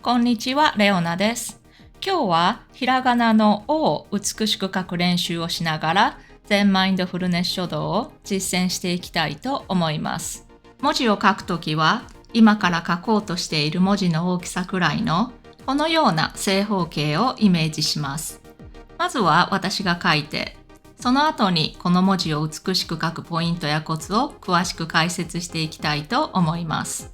こんにちは、レオナです。今日はひらがなの「お」を美しく書く練習をしながら、全マインドフルネス書道を実践していきたいと思います。文字を書くときは、今から書こうとしている文字の大きさくらいのこのような正方形をイメージします。まずは私が書いて、その後にこの文字を美しく書くポイントやコツを詳しく解説していきたいと思います。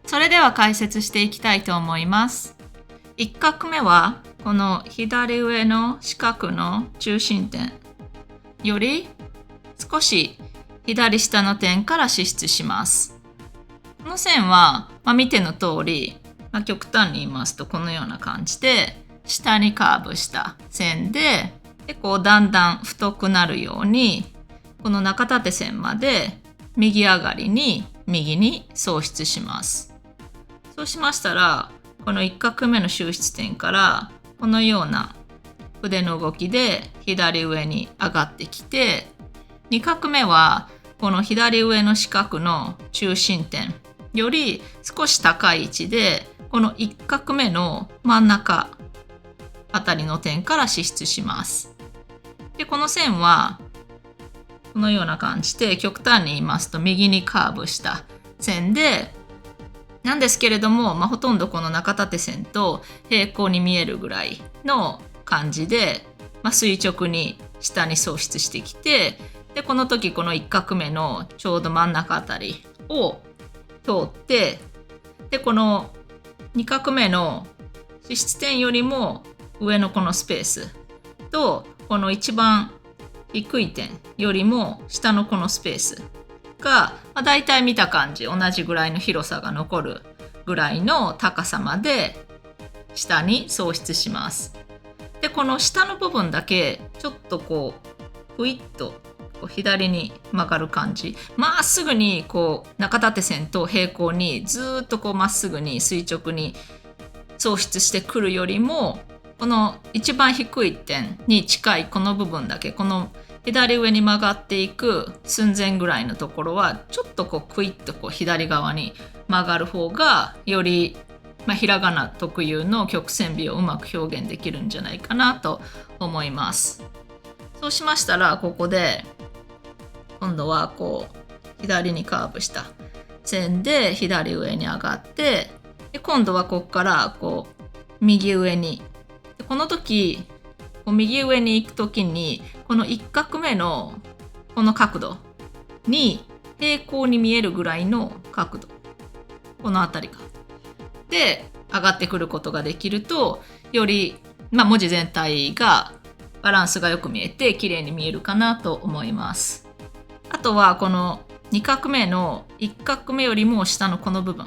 それでは解説していきたいと思います。1画目はこの左上の四角の中心点より少し左下の点から支出します。この線は、見ての通り、極端に言いますとこのような感じで下にカーブした線で、だんだん太くなるようにこの中縦線まで右上がりに右に送出します。そうしましたら、この1画目の収出点からこのような筆の動きで左上に上がってきて、2画目はこの左上の四角の中心点より少し高い位置で、この1画目の真ん中あたりの点から支出します。で、この線はこのような感じで、極端に言いますと右にカーブした線で、なんですけれども、ほとんどこの中縦線と平行に見えるぐらいの感じで、垂直に下に送出してきて、でこの時この1画目のちょうど真ん中あたりを通って、でこの2画目の支出点よりも上のこのスペースと、この一番低い点よりも下のこのスペースが、だいたい見た感じ同じぐらいの広さが残るぐらいの高さまで下に送出します。でこの下の部分だけちょっとふいっと左に曲がる感じ、まっすぐに中縦線と平行にずっとまっすぐに垂直に送出してくるよりも、この一番低い点に近いこの部分だけ、この左上に曲がっていく寸前ぐらいのところはちょっとクイッと左側に曲がる方がより、ひらがな特有の曲線美をうまく表現できるんじゃないかなと思います。そうしましたら、ここで今度は左にカーブした線で左上に上がって、で今度はここから右上に、この時右上に行く時にこの1画目のこの角度に平行に見えるぐらいの角度、この辺りがで上がってくることができると、より、文字全体がバランスがよく見えて綺麗に見えるかなと思います。あとはこの2画目の1画目よりも下のこの部分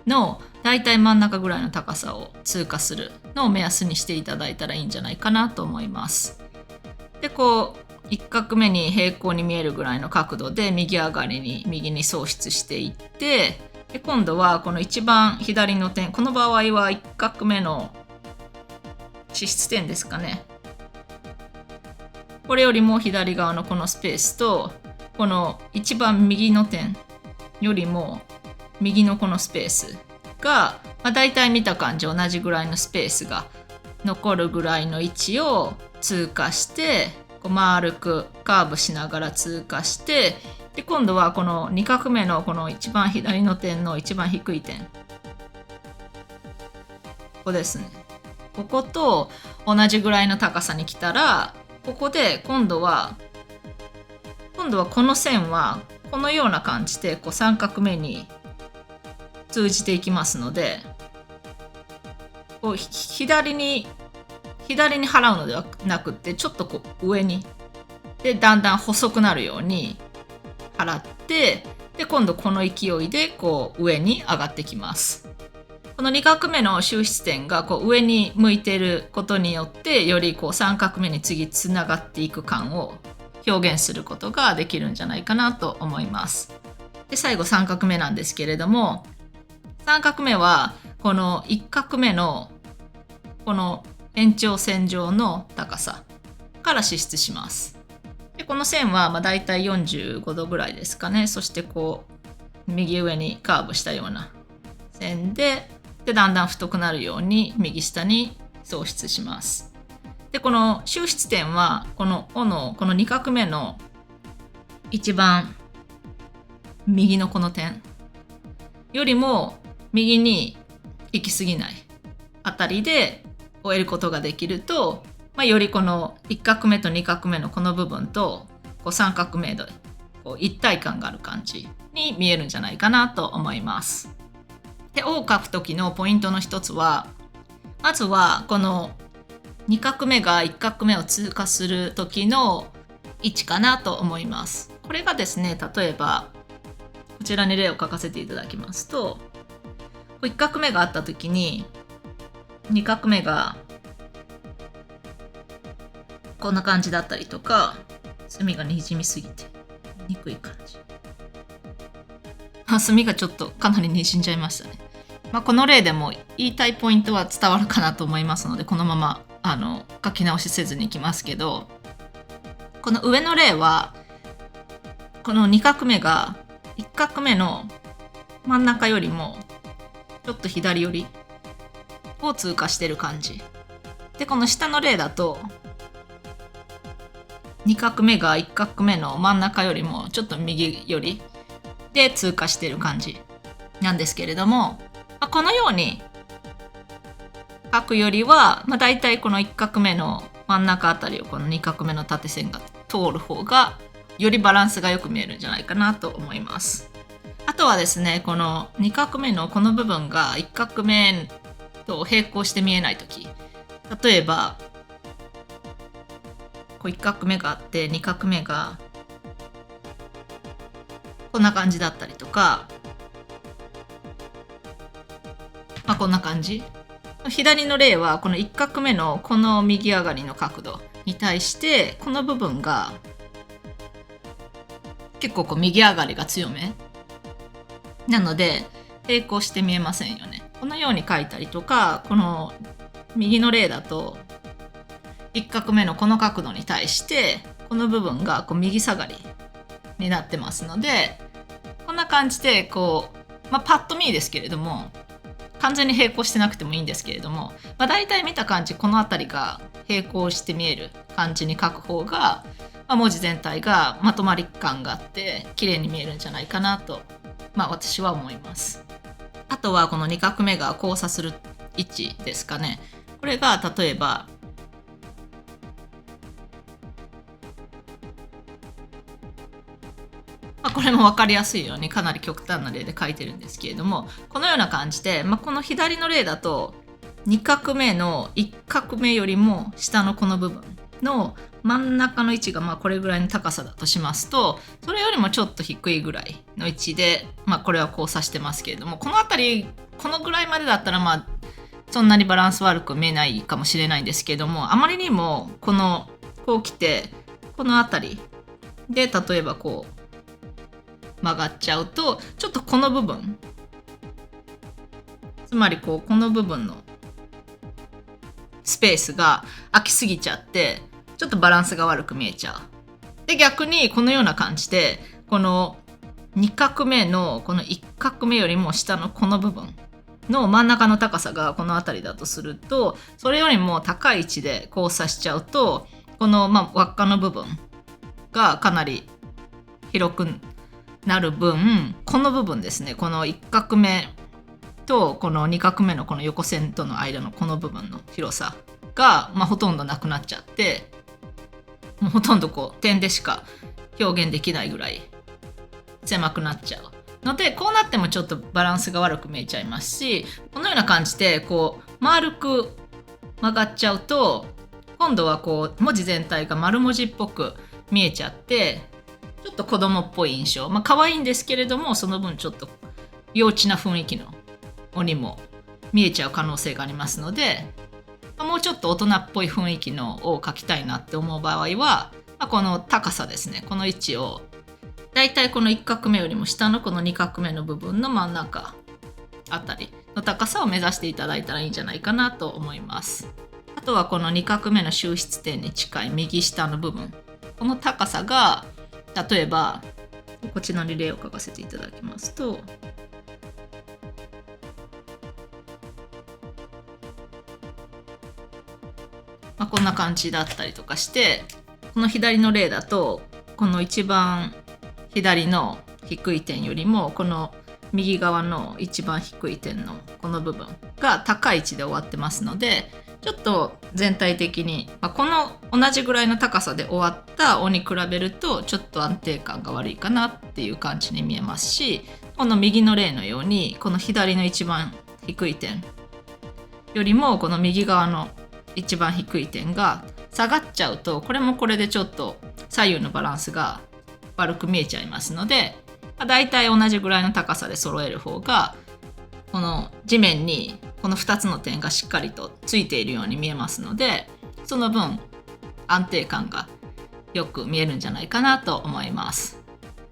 のだいたい真ん中ぐらいの高さを通過するのを目安にしていただいたらいいんじゃないかなと思います。で1画目に平行に見えるぐらいの角度で右上がりに右に送出していって、で今度はこの一番左の点、この場合は1画目の支出点ですかね、これよりも左側のこのスペースと、この一番右の点よりも右のこのスペースが、だいたい見た感じ同じぐらいのスペースが残るぐらいの位置を通過して、丸くカーブしながら通過して、で今度はこの2画目のこの一番左の点の一番低い点、ここですね、ここと同じぐらいの高さに来たら、ここで今度はこの線はこのような感じで3画目に通じていきますので、左に払うのではなくて、ちょっと上にでだんだん細くなるように払って、で今度この勢いで上に上がってきます。この2画目の収出点が上に向いていることによって、より3画目に次つながっていく感を表現することができるんじゃないかなと思います。で最後3画目なんですけれども、3画目はこの1画目のこの延長線上の高さから支出します。でこの線はだいたい45度ぐらいですかね。そしてこう右上にカーブしたような線で、だんだん太くなるように右下に送出します。でこの収出点はこの尾のこの2画目の一番右のこの点よりも右に行き過ぎないあたりで終えることができると、よりこの1画目と2画目のこの部分とこう3画目でこう一体感がある感じに見えるんじゃないかなと思います。で、尾を描く時のポイントの一つは、まずはこの2画目が1画目を通過する時の位置かなと思います。これがですね、例えばこちらに例を書かせていただきますと、1画目があった時に2画目がこんな感じだったりとか、墨がにじみすぎてにくい感じ。墨がちょっとかなりにじんじゃいましたね。この例でも言いたいポイントは伝わるかなと思いますので、このまま書き直しせずにいきますけど、この上の例はこの2画目が1画目の真ん中よりもちょっと左寄りを通過してる感じで、この下の例だと2画目が1画目の真ん中よりもちょっと右寄りで通過してる感じなんですけれども、このように書くよりは、だいたいこの1画目の真ん中あたりをこの2画目の縦線が通る方がよりバランスがよく見えるんじゃないかなと思います。あとはですね、この2画目のこの部分が1画目と平行して見えないとき、例えばこう1画目があって2画目がこんな感じだったりとか、こんな感じ。左の例はこの1画目のこの右上がりの角度に対してこの部分が結構こう右上がりが強めなので平行して見えませんよね。このように書いたりとか、この右の例だと1画目のこの角度に対してこの部分がこう右下がりになってますので、こんな感じでこう、パッと見ですけれども、完全に平行してなくてもいいんですけれども、だいたい見た感じこの辺りが平行して見える感じに書く方が、文字全体がまとまり感があって綺麗に見えるんじゃないかなと、私は思います。あとはこの2画目が交差する位置ですかね。これが例えばこれも分かりやすいようにかなり極端な例で書いてるんですけれども、このような感じで、この左の例だと2画目の1画目よりも下のこの部分の真ん中の位置がこれぐらいの高さだとしますと、それよりもちょっと低いぐらいの位置で、これは交差してますけれども、この辺りこのぐらいまでだったらそんなにバランス悪く見えないかもしれないんですけれども、あまりにもこう来てこの辺りで例えばこう曲がっちゃうと、ちょっとこの部分、つまりこの部分のスペースが空きすぎちゃってちょっとバランスが悪く見えちゃう。で逆にこのような感じでこの2画目のこの1画目よりも下のこの部分の真ん中の高さがこの辺りだとすると、それよりも高い位置で交差しちゃうと、この輪っかの部分がかなり広くなる分、この部分ですね、この1画目とこの2画目のこの横線との間のこの部分の広さが、ほとんどなくなっちゃって、もうほとんど点でしか表現できないぐらい狭くなっちゃうので、こうなってもちょっとバランスが悪く見えちゃいますし、このような感じで丸く曲がっちゃうと、今度は文字全体が丸文字っぽく見えちゃって、ちょっと子供っぽい印象、可愛いんですけれども、その分ちょっと幼稚な雰囲気の尾にも見えちゃう可能性がありますので、もうちょっと大人っぽい雰囲気の尾を描きたいなって思う場合は、この高さですね、この位置をだいたいこの1画目よりも下のこの2画目の部分の真ん中あたりの高さを目指していただいたらいいんじゃないかなと思います。あとはこの2画目の収出点に近い右下の部分この高さが例えばこちらに例を書かせていただきますと、こんな感じだったりとかして、この左の例だとこの一番左の低い点よりもこの右側の一番低い点のこの部分が高い位置で終わってますので、ちょっと全体的に、この同じぐらいの高さで終わった尾に比べるとちょっと安定感が悪いかなっていう感じに見えますし、この右の例のようにこの左の一番低い点よりもこの右側の一番低い点が下がっちゃうと、これもこれでちょっと左右のバランスが悪く見えちゃいますので、だいたい同じぐらいの高さで揃える方がこの地面にこの2つの点がしっかりとついているように見えますので、その分安定感がよく見えるんじゃないかなと思います。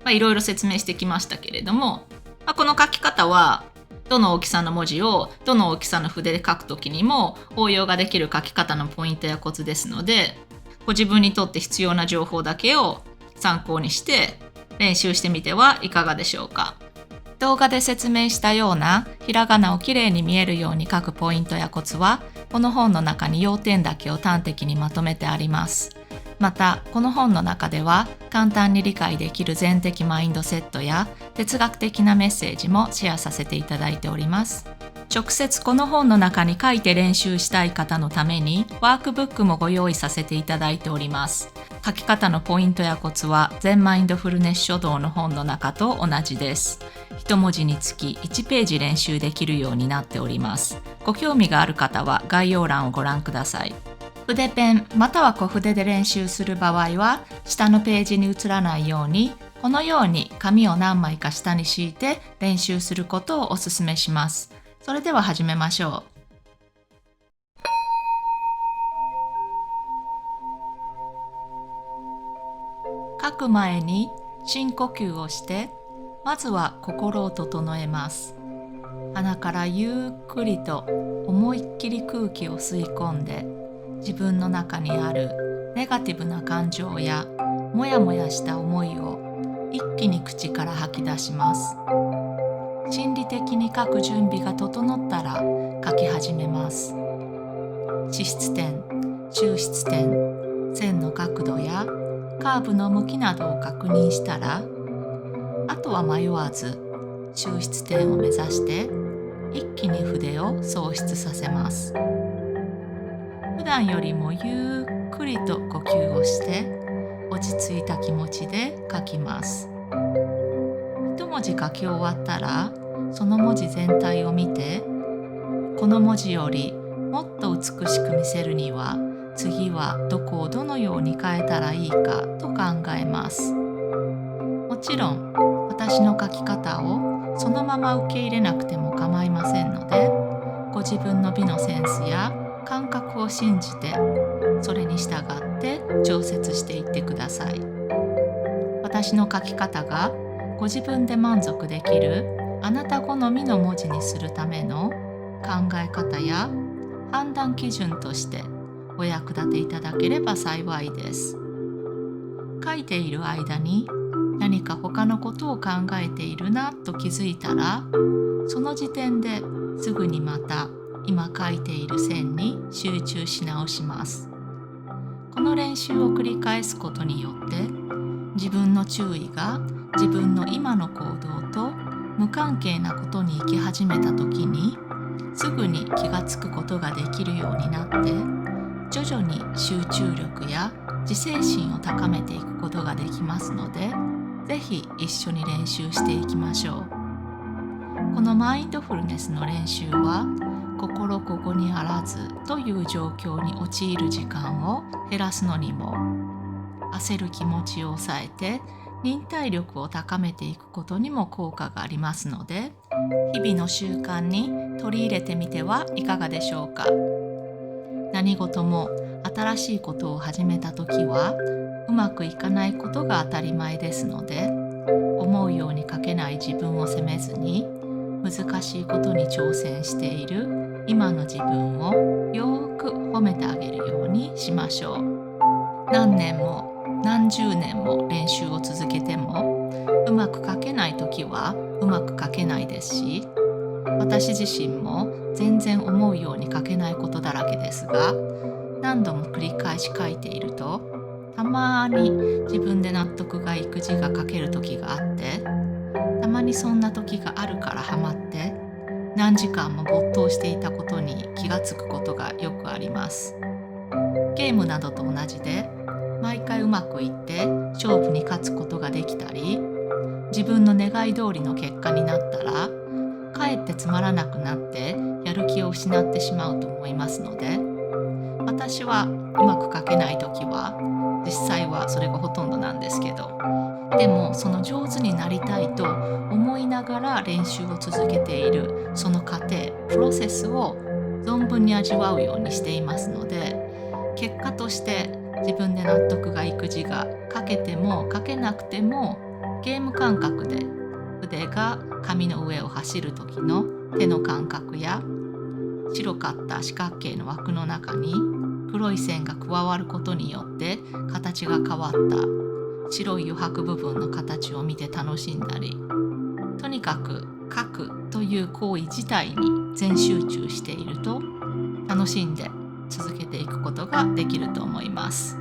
いろいろ説明してきましたけれども、この書き方はどの大きさの文字をどの大きさの筆で書くときにも応用ができる書き方のポイントやコツですので、ご自分にとって必要な情報だけを参考にして練習してみてはいかがでしょうか。動画で説明したようなひらがなをきれいに見えるように書くポイントやコツは、この本の中に要点だけを端的にまとめてあります。また、この本の中では簡単に理解できる全的マインドセットや哲学的なメッセージもシェアさせていただいております。直接この本の中に書いて練習したい方のためにワークブックもご用意させていただいております。書き方のポイントやコツは全マインドフルネス書道の本の中と同じです。一文字につき1ページ練習できるようになっております。ご興味がある方は概要欄をご覧ください。筆ペンまたは小筆で練習する場合は、下のページに映らないようにこのように紙を何枚か下に敷いて練習することをお勧めします。それでは始めましょう。書く前に深呼吸をして、まずは心を整えます。鼻からゆっくりと思いっきり空気を吸い込んで、自分の中にあるネガティブな感情やモヤモヤした思いを一気に口から吐き出します。心理的に書く準備が整ったら書き始めます。支出点、収出点、線の角度やカーブの向きなどを確認したら、あとは迷わず収出点を目指して一気に筆を送出させます。普段よりもゆっくりと呼吸をして落ち着いた気持ちで書きます。一文字書き終わったら、その文字全体を見て、この文字よりもっと美しく見せるには次はどこをどのように変えたらいいかと考えます。もちろん私の書き方をそのまま受け入れなくても構いませんので、ご自分の美のセンスや感覚を信じてそれに従って調節していってください。私の書き方がご自分で満足できるあなた好みの文字にするための考え方や判断基準としてお役立ていただければ幸いです。書いている間に何か他のことを考えているなと気づいたら、その時点ですぐにまた今書いている線に集中し直します。この練習を繰り返すことによって自分の注意が自分の今の行動と無関係なことに行き始めた時にすぐに気がつくことができるようになって、徐々に集中力や自制心を高めていくことができますので、ぜひ一緒に練習していきましょう。このマインドフルネスの練習は、心ここにあらずという状況に陥る時間を減らすのにも、焦る気持ちを抑えて忍耐力を高めていくことにも効果がありますので、日々の習慣に取り入れてみてはいかがでしょうか。何事も新しいことを始めたときはうまくいかないことが当たり前ですので、思うように書けない自分を責めずに、難しいことに挑戦している今の自分をよーく褒めてあげるようにしましょう。何年も何十年も練習を続けてもうまく書けない時はうまく書けないですし、私自身も全然思うように書けないことだらけですが、何度も繰り返し書いていると、たまに自分で納得がいく字が書ける時があって、たまにそんな時があるからハマって何時間も没頭していたことに気がつくことがよくあります。ゲームなどと同じで、毎回うまくいって勝負に勝つことができたり、自分の願い通りの結果になったら、かえってつまらなくなってやる気を失ってしまうと思いますので、私はうまく書けない時は、実際はそれがほとんどなんですけど、でもその上手になりたいと思いながら練習を続けているその過程、プロセスを存分に味わうようにしていますので、結果として自分で納得がいく字が書けても書けなくても、ゲーム感覚で筆が紙の上を走る時の手の感覚や、白かった四角形の枠の中に黒い線が加わることによって形が変わった白い余白部分の形を見て楽しんだり、とにかく書くという行為自体に全集中していると、楽しんで続けていくことができると思います。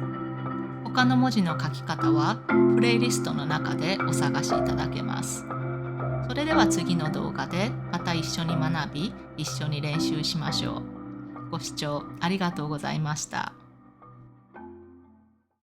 他の文字の書き方はプレイリストの中でお探しいただけます。それでは次の動画でまた一緒に学び、一緒に練習しましょう。ご視聴ありがとうございました。